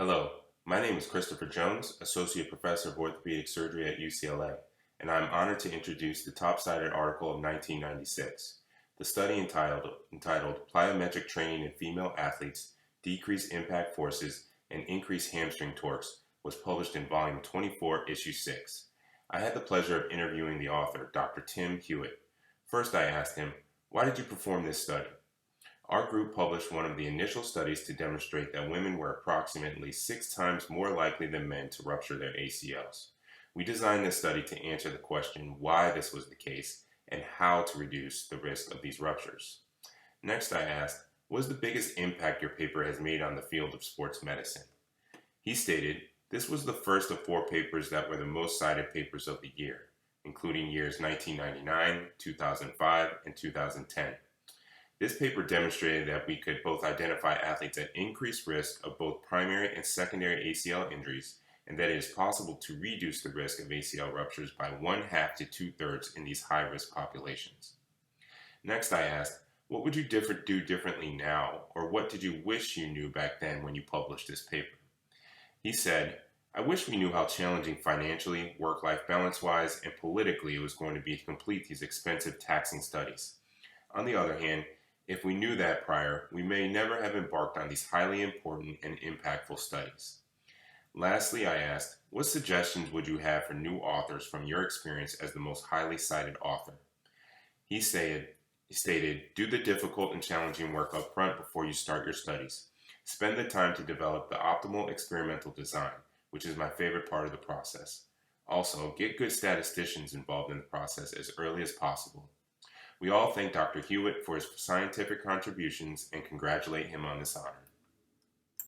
Hello, my name is Christopher Jones, Associate Professor of Orthopedic Surgery at UCLA, and I am honored to introduce the top-cited article of 1996. The study entitled Plyometric Training in Female Athletes, Decrease Impact Forces, and Increase Hamstring Torques was published in Volume 24, Issue 6. I had the pleasure of interviewing the author, Dr. Tim Hewitt. First I asked him, why did you perform this study? Our group published one of the initial studies to demonstrate that women were approximately 6 times more likely than men to rupture their ACLs. We designed this study to answer the question why this was the case and how to reduce the risk of these ruptures. Next I asked, what is the biggest impact your paper has made on the field of sports medicine? He stated, this was the first of 4 papers that were the most cited papers of the year, including years 1999, 2005, and 2010. This paper demonstrated that we could both identify athletes at increased risk of both primary and secondary ACL injuries, and that it is possible to reduce the risk of ACL ruptures by 1/2 to 2/3 in these high-risk populations. Next I asked, what would you do differently now, or what did you wish you knew back then when you published this paper? He said, I wish we knew how challenging financially, work-life balance-wise, and politically it was going to be to complete these expensive taxing studies. On the other hand, if we knew that prior, we may never have embarked on these highly important and impactful studies. Lastly, I asked, what suggestions would you have for new authors from your experience as the most highly cited author? He stated, do the difficult and challenging work up front before you start your studies. Spend the time to develop the optimal experimental design, which is my favorite part of the process. Also, get good statisticians involved in the process as early as possible. We all thank Dr. Hewitt for his scientific contributions and congratulate him on this honor.